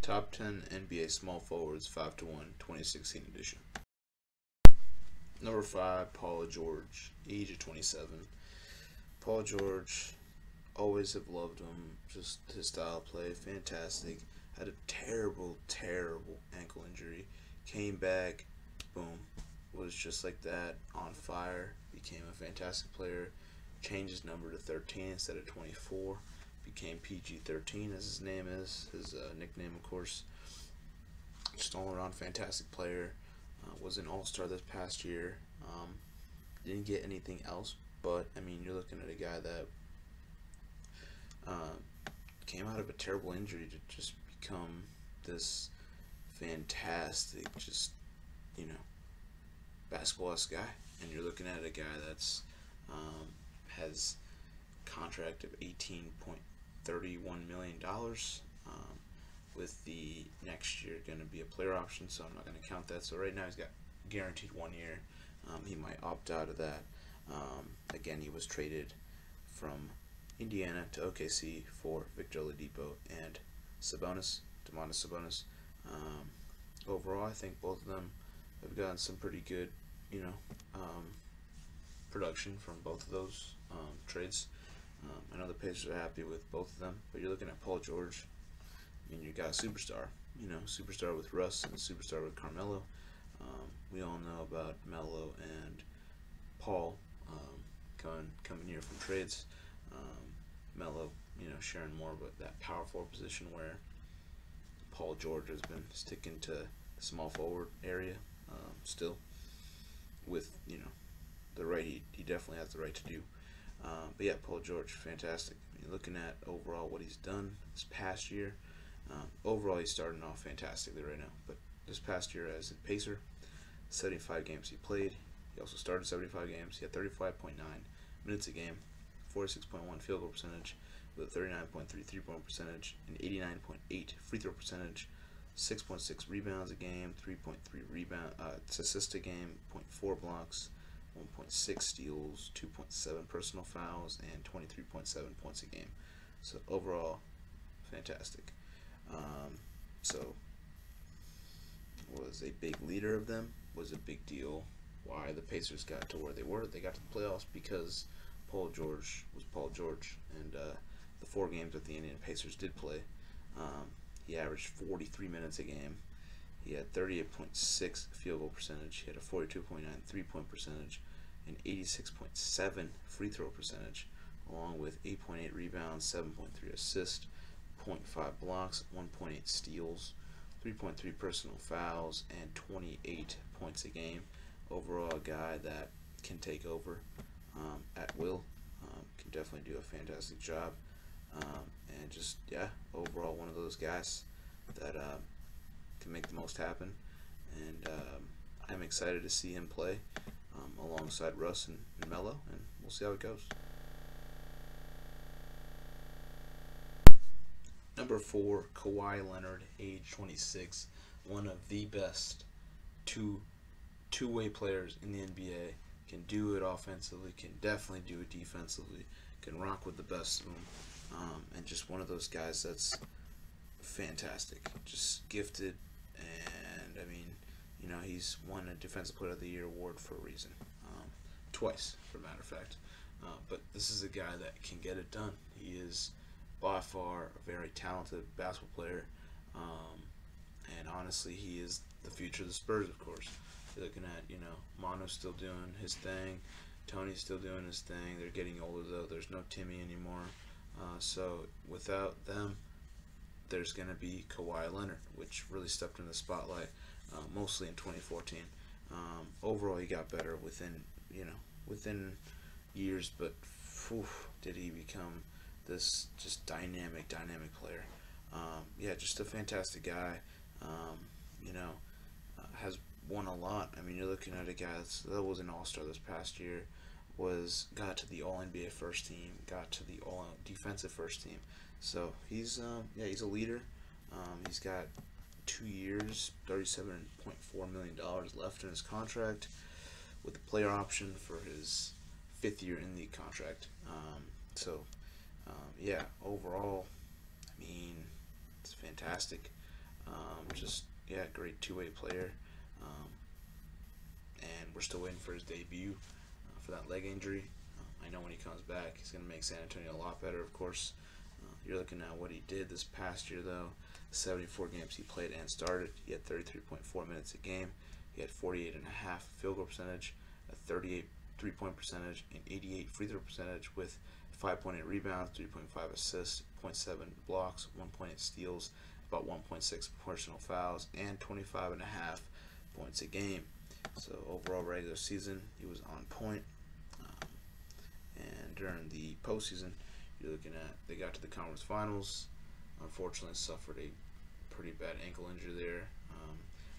Top 10 NBA small forwards 5 to 1 2016 edition. Number 5, Paul George, age of 27. Paul George, always have loved him. Just his style of play, fantastic. Had a terrible ankle injury. Came back, boom, was just like that, on fire. Became a fantastic player. Changed his number to 13 instead of 24. Became PG-13 as his name is, his nickname, of course. Just all around fantastic player. Was an all-star this past year. Didn't get anything else, but I mean, you're looking at a guy that came out of a terrible injury to just become this fantastic, just, basketball-esque guy. And you're looking at a guy that's has contract of $18.31 million, with the next year going to be a player option, so I'm not going to count that. So right now he's got guaranteed 1 year. He might opt out of that. Again, he was traded from Indiana to OKC for Victor Oladipo and Domantas Sabonis. Overall, I think both of them have gotten some pretty good, production from both of those trades. I know the Pacers are happy with both of them, but you're looking at Paul George. I mean, you got a superstar, superstar with Russ and a superstar with Carmelo. We all know about Melo and Paul coming here from trades. Melo, sharing more about that power forward position, where Paul George has been sticking to the small forward area still, with the right. He definitely has the right to do. But yeah, Paul George, fantastic. I mean, looking at overall what he's done this past year, overall he's starting off fantastically right now. But this past year as a Pacer, 75 games he played. He also started 75 games. He had 35.9 minutes a game, 46.1 field goal percentage, with a 39.3 3-point percentage, an 89.8 free throw percentage, 6.6 rebounds a game, 3.3 assists a game, 0.4 blocks, 1.6 steals, 2.7 personal fouls, and 23.7 points a game. So overall, fantastic. So was a big leader of them, was a big deal. Why the Pacers got to where they were. They got to the playoffs because Paul George was Paul George. And the 4 games that the Indiana Pacers did play, he averaged 43 minutes a game. He had 38.6 field goal percentage. He had a 42.9 3-point percentage, an 86.7 free throw percentage, along with 8.8 rebounds, 7.3 assists, 0.5 blocks, 1.8 steals, 3.3 personal fouls, and 28 points a game. Overall, a guy that can take over at will, can definitely do a fantastic job, and just, overall one of those guys that can make the most happen. And I'm excited to see him play alongside Russ and Melo, and we'll see how it goes. Number 4, Kawhi Leonard, age 26, one of the best two-way players in the NBA. Can do it offensively, can definitely do it defensively, can rock with the best of them, and just one of those guys that's fantastic, just gifted. And I mean, he's won a Defensive Player of the Year award for a reason, twice, for a matter of fact. But this is a guy that can get it done. He is by far a very talented basketball player, and honestly, he is the future of the Spurs, of course. You're looking at, Mano's still doing his thing, Tony's still doing his thing. They're getting older, though. There's no Timmy anymore. So without them, there's going to be Kawhi Leonard, which really stepped in the spotlight, mostly in 2014. Overall, he got better within years, but did he become this just dynamic player. Just a fantastic guy. Has won a lot. I mean, you're looking at a guy that was an all-star this past year, got to the All-NBA first team, got to the All-Defensive first team. So he's a leader. He's got 2 years, $37.4 million left in his contract, with a player option for his 5th year in the contract. Overall, I mean, it's fantastic. Just yeah, great two-way player. Um, and we're still waiting for his debut for that leg injury. I know when he comes back, he's going to make San Antonio a lot better, of course. You're looking at what he did this past year, though. 74 games he played and started. He had 33.4 minutes a game. He had 48.5 field goal percentage, a 38 3-point percentage, and 88 free throw percentage with 5.8 rebounds, 3.5 assists, 0.7 blocks, 1.8 steals, about 1.6 personal fouls, and 25.5 points a game. So overall regular season, he was on point. And during the postseason, you're looking at they got to the conference finals. Unfortunately, suffered a pretty bad ankle injury there.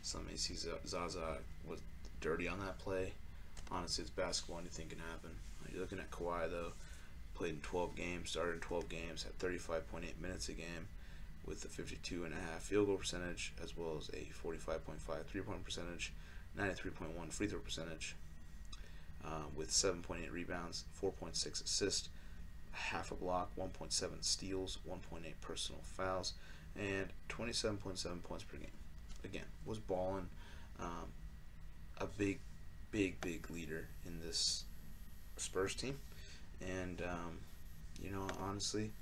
Some may see Zaza was dirty on that play. Honestly, it's basketball. Anything can happen. You're looking at Kawhi, though. Played in 12 games, started in 12 games, had 35.8 minutes a game with a 52.5 field goal percentage, as well as a 45.5 3-point percentage, 93.1 free throw percentage, with 7.8 rebounds, 4.6 assists, half a block, 1.7 steals, 1.8 personal fouls, and 27.7 points per game. Again, was balling. A big leader in this Spurs team. And, honestly,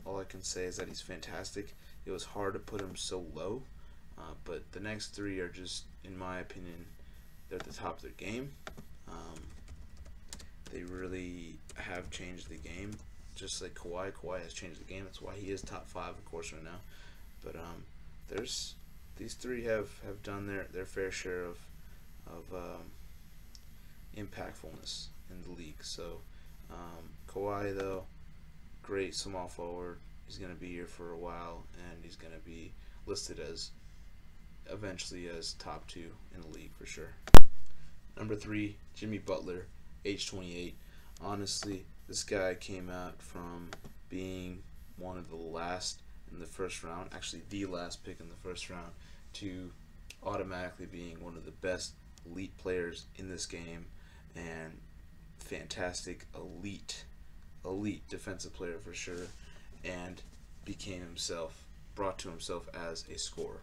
all I can say is that he's fantastic. It was hard to put him so low, but the next three are just, in my opinion, they're at the top of their game. They really have changed the game, just like Kawhi. Kawhi has changed the game. That's why he is top 5, of course, right now. But these three have done their fair share of impactfulness in the league. So Kawhi, though, great small forward. He's going to be here for a while, and he's going to be listed as eventually as top 2 in the league for sure. Number 3, Jimmy Butler, age 28. Honestly, this guy came out from being one of the last in the first round, actually the last pick in the first round, to automatically being one of the best elite players in this game, and fantastic elite defensive player for sure, and brought to himself as a scorer.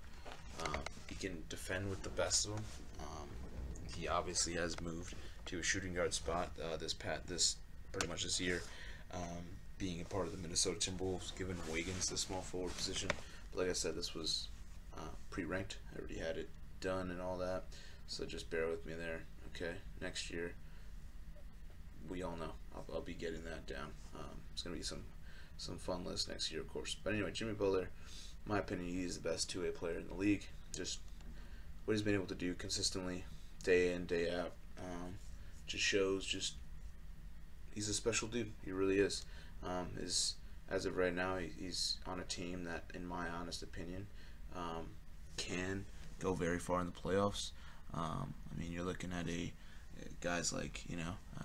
He can defend with the best of them. He obviously has moved to a shooting guard spot this pretty much this year, being a part of the Minnesota Timberwolves, giving Wiggins the small forward position. But like I said, this was pre-ranked. I already had it done and all that, so just bear with me there. Okay, next year, we all know I'll be getting that down. It's gonna be some fun lists next year, of course. But anyway, Jimmy Butler, in my opinion, he's the best two-way player in the league. Just what he's been able to do consistently, day in, day out, just shows. Just he's a special dude. He really is. As of right now, he's on a team that, in my honest opinion, can go very far in the playoffs. I mean, you're looking at guys like,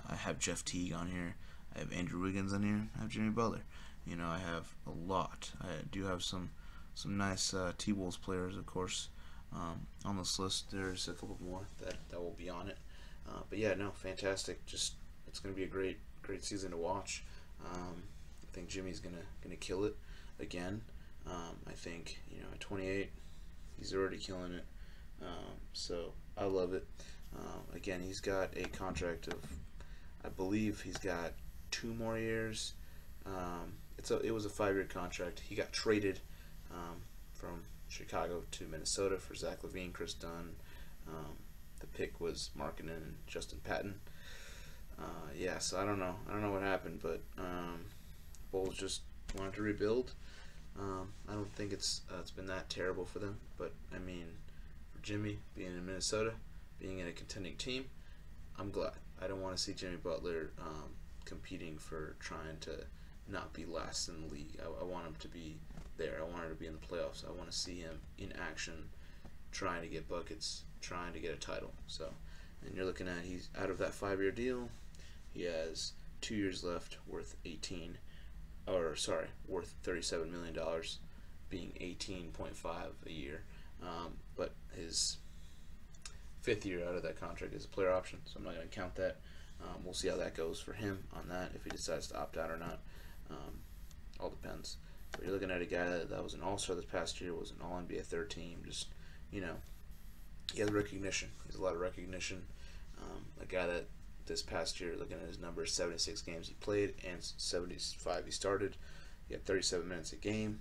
I have Jeff Teague on here, I have Andrew Wiggins on here, I have Jimmy Butler. I have a lot. I do have some nice T-Wolves players, of course, on this list. There's a couple more that will be on it. But yeah, no, fantastic. Just it's going to be a great season to watch. I think Jimmy's gonna kill it again. I think at 28, he's already killing it. So I love it. Again, he's got a contract of, I believe he's got 2 more years. It was a 5-year contract. He got traded from Chicago to Minnesota for Zach LaVine, Chris Dunn. The pick was Markkanen and Justin Patton. So I don't know what happened, but Bulls just wanted to rebuild. I don't think it's been that terrible for them, but I mean, for Jimmy being in Minnesota, being in a contending team, I'm glad. I don't want to see Jimmy Butler competing for trying to not be last in the league. I want him to be there. I want him to be in the playoffs. I want to see him in action, trying to get buckets, trying to get a title. So, and you're looking at, he's out of that 5-year deal. He has 2 years left, worth $37 million, being 18.5 a year. But his 5th year out of that contract is a player option, so I'm not going to count that. We'll see how that goes for him on that, if he decides to opt out or not. All depends. But you're looking at a guy that was an All-Star this past year, was an All-NBA third team. Just, you know, he has recognition. He has a lot of recognition. A guy that this past year, looking at his numbers, 76 games he played and 75 he started. He had 37 minutes a game.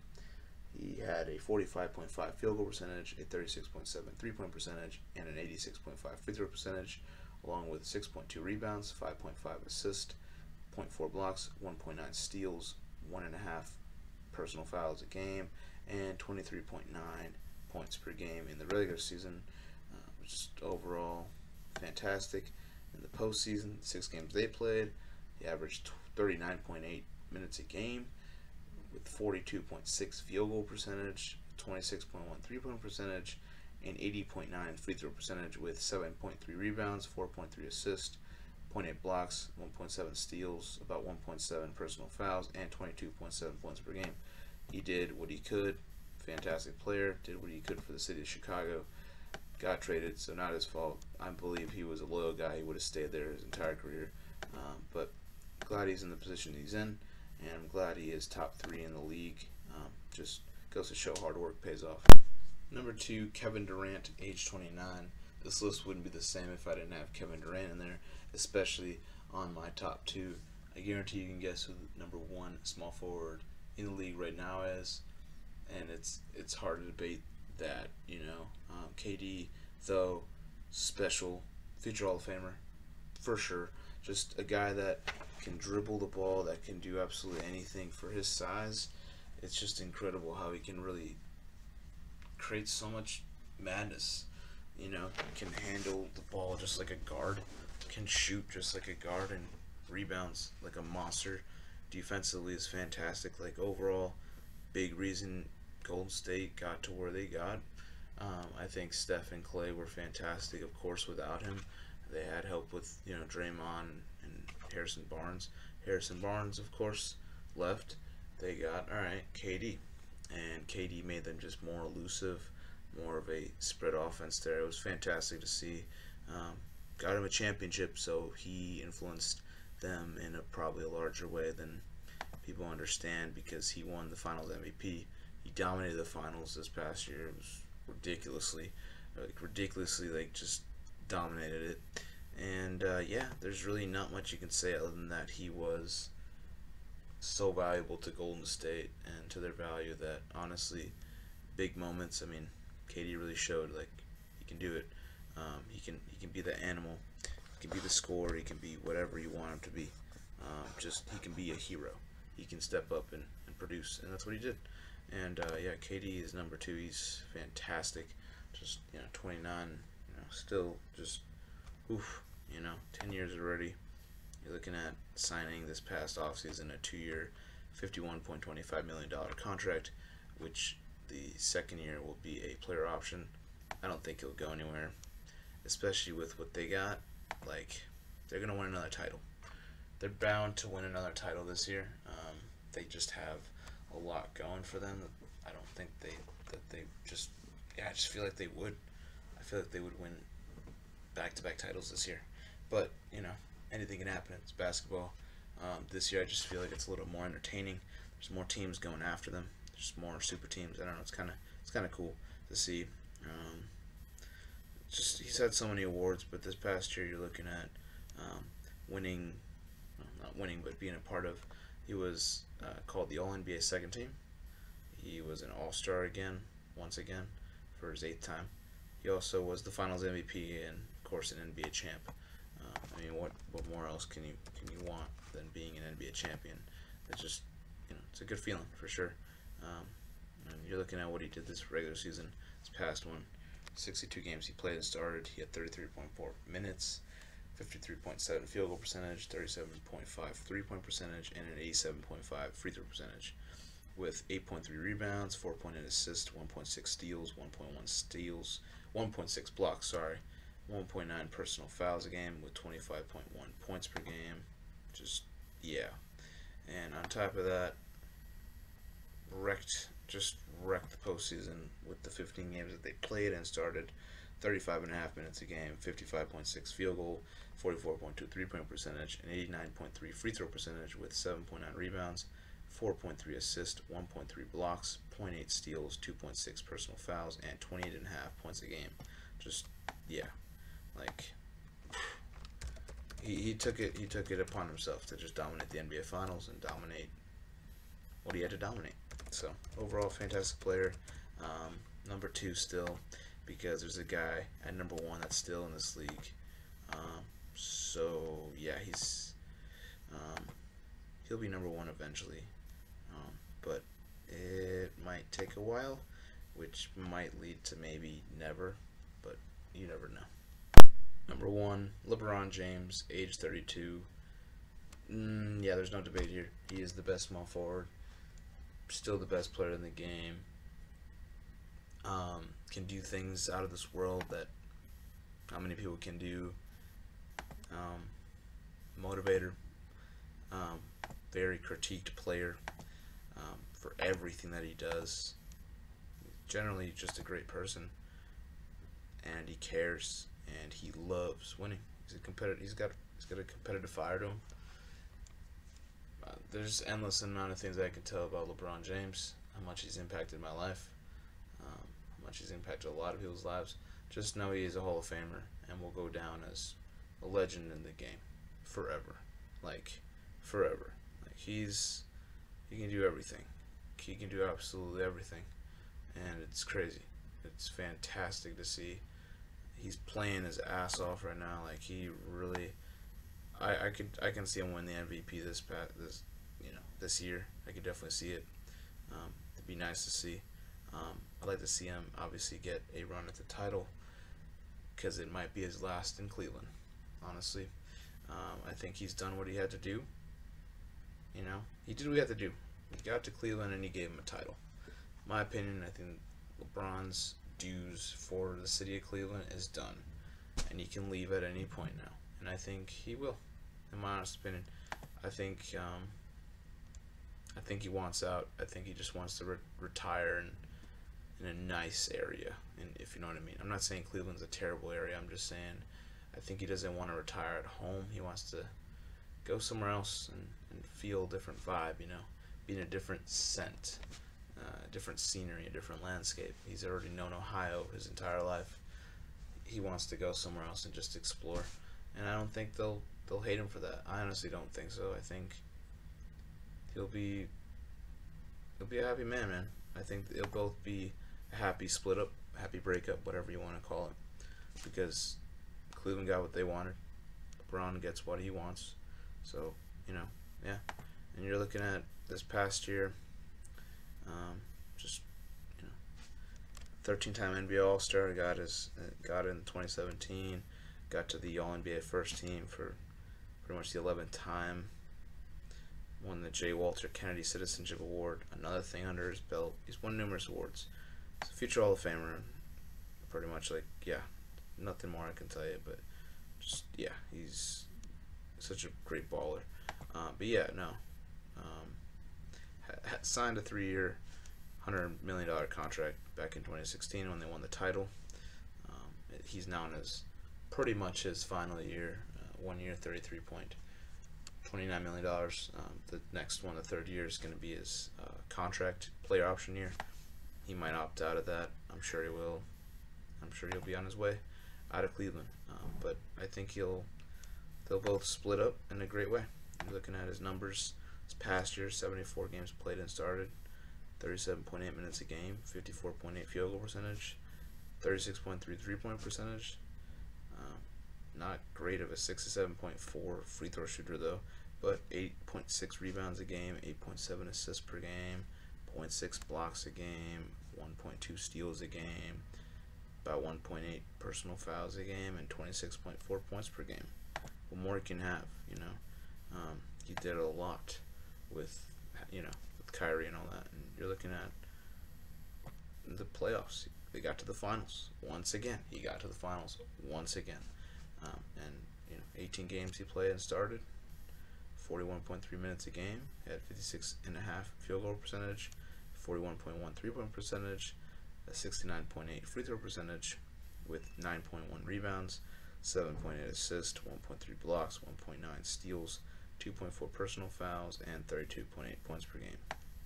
He had a 45.5 field goal percentage, a 36.7 3-point percentage, and an 86.5 free throw percentage, along with 6.2 rebounds, 5.5 assists, 0.4 blocks, 1.9 steals, 1.5 personal fouls a game, and 23.9 points per game in the regular season. Just overall fantastic. In the postseason, 6 games they played, he averaged 39.8 minutes a game with 42.6 field goal percentage, 26.1 3-point percentage, and 80.9 free throw percentage with 7.3 rebounds, 4.3 assists, 0.8 blocks, 1.7 steals, about 1.7 personal fouls, and 22.7 points per game. He did what he could. Fantastic player. Did what he could for the city of Chicago. Got traded, so not his fault. I believe he was a loyal guy. He would have stayed there his entire career. But glad he's in the position he's in, and I'm glad he is top 3 in the league. Just goes to show hard work pays off. Number 2, Kevin Durant, age 29. This list wouldn't be the same if I didn't have Kevin Durant in there, especially on my top 2. I guarantee you can guess who the number 1 small forward in the league right now is, and it's hard to debate that, you know. KD, though, special, future Hall of Famer, for sure. Just a guy that can dribble the ball, that can do absolutely anything for his size. It's just incredible how he can really create so much madness. You know, can handle the ball just like a guard, can shoot just like a guard, and rebounds like a monster. Defensively is fantastic. Like, overall, big reason Golden State got to where they got. I think Steph and Clay were fantastic. Of course, without him, they had help with, you know, Draymond and Harrison Barnes. Harrison Barnes, of course, left. They got, KD. And KD made them just more elusive, more of a spread offense there. It was fantastic to see. Got him a championship, so he influenced them in probably a larger way than people understand, because he won the Finals MVP. He dominated the Finals this past year. It was ridiculously, just dominated it. And yeah, there's really not much you can say other than that he was so valuable to Golden State and to their value that, honestly, big moments. I mean, KD really showed, like, he can do it. He can be the animal. He can be the scorer. He can be whatever you want him to be. He can be a hero. He can step up and produce, and that's what he did. And yeah, KD is number 2. He's fantastic. Just, 29. Still just, 10 years already. You're looking at signing this past offseason a 2-year, $51.25 million contract, which the second year will be a player option. I don't think he'll go anywhere, especially with what they got. Like, they're going to win another title. They're bound to win another title this year. They just have a lot going for them. I don't think I just feel like they would. I feel like they would win back-to-back titles this year. But, anything can happen. It's basketball. This year I just feel like it's a little more entertaining. There's more teams going after them. There's more super teams. I don't know. It's kind of cool to see. He's had so many awards, but this past year you're looking at winning, not winning, but being a part of. He was called the All-NBA second team. He was an All-Star once again, for his 8th time. He also was the Finals MVP and, of course, an NBA champ. I mean, what more else can you want than being an NBA champion? It's just, it's a good feeling for sure. And you're looking at what he did this regular season, this past one. 62 games he played and started. He had 33.4 minutes, 53.7 field goal percentage, 37.5 3-point percentage, and an 87.5 free throw percentage, with 8.3 rebounds, 4.8 assists, 1.6 steals, 1.6 blocks, 1.9 personal fouls a game, with 25.1 points per game. Just, yeah. And on top of that, wrecked the postseason with the 15 games that they played and started. 35.5 minutes a game, 55.6 field goal, 44.2 3-point percentage, and 89.3 free throw percentage, with 7.9 rebounds, 4.3 assists, 1.3 blocks, zero point 0.8 steals, 2.6 personal fouls, and 28.5 points a game. Just, yeah, like he took it upon himself to just dominate the NBA Finals and dominate what he had to dominate. So overall, fantastic player. Number 2 still, because there's a guy at number 1 that's still in this league. So yeah, he'll be number 1 eventually, but it might take a while, which might lead to maybe never, but you never know. Number 1, LeBron James, age 32. Yeah, there's no debate here. He is the best small forward, still the best player in the game. Can do things out of this world that not many people can do. Motivator, very critiqued player for everything that he does. Generally, just a great person, and he cares, and he loves winning. He's a competitor. He's got a competitive fire to him. There's endless amount of things I can tell about LeBron James, how much he's impacted my life, how much he's impacted a lot of people's lives. Just know he is a Hall of Famer and will go down as a legend in the game forever. Like, forever. Like, he can do everything. He can do absolutely everything, and it's crazy. It's fantastic to see. He's playing his ass off right now. Like, he really, I can see him win the MVP this year. I could definitely see it. It'd be nice to see. I'd like to see him obviously get a run at the title, because it might be his last in Cleveland. Honestly, I think he's done what he had to do. He did what he had to do. He got to Cleveland and he gave him a title. In my opinion, I think LeBron's dues for the city of Cleveland is done, and he can leave at any point now. And I think he will. In my honest opinion, I think he wants out. I think he just wants to retire in a nice area, and if you know what I mean. I'm not saying Cleveland's a terrible area. I'm just saying I think he doesn't want to retire at home. He wants to go somewhere else and feel a different vibe, be in a different scent, different scenery, a different landscape. He's already known Ohio his entire life. He wants to go somewhere else and just explore, and I don't think they'll hate him for that. I honestly don't think so. I think he'll be a happy man. I think they'll both be a happy split up, happy breakup, whatever you want to call it, because Cleveland got what they wanted. LeBron gets what he wants. So, yeah. And you're looking at this past year, 13-time NBA All-Star, got it in 2017, got to the All-NBA first team for pretty much the 11th time, won the J. Walter Kennedy Citizenship Award, another thing under his belt. He's won numerous awards. He's a future Hall of Famer, pretty much. Nothing more I can tell you, but just, yeah, he's such a great baller. But yeah, no. Signed a 3-year, $100 million contract back in 2016 when they won the title. He's now in pretty much his final year, 1 year, $29 million. The next one, the third year, is going to be his contract, player option year. He might opt out of that. I'm sure he will. I'm sure he'll be on his way out of Cleveland. But I think they'll both split up in a great way. You're looking at his numbers this past year: 74 games played and started, 37.8 minutes a game, 54.8 field goal percentage, 36.3 3-point percentage. Not great of a 67.4 free throw shooter though, but 8.6 rebounds a game, 8.7 assists per game, 0.6 blocks a game, 1.2 steals a game, about 1.8 personal fouls a game, and 26.4 points per game. What more he can have, he did a lot with Kyrie and all that. And you're looking at the playoffs. They got to the finals once again. He got to the finals once again. And 18 games he played and started, 41.3 minutes a game, had 56.5 field goal percentage, 41.1 3-point percentage, a 69.8 free throw percentage, with 9.1 rebounds, 7.8 assists, 1.3 blocks, 1.9 steals, 2.4 personal fouls, and 32.8 points per game.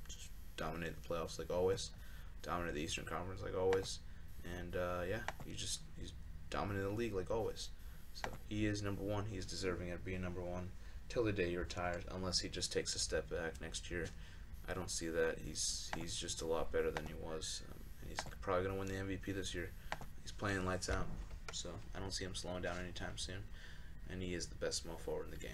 Just dominated the playoffs like always. Dominated the Eastern Conference like always. And yeah, he's dominated the league like always. So he is number one. He's deserving of being number one till the day he retires, unless he just takes a step back next year. I don't see that. He's just a lot better than he was. And he's probably going to win the MVP this year. He's playing lights out. So I don't see him slowing down anytime soon. And he is the best small forward in the game.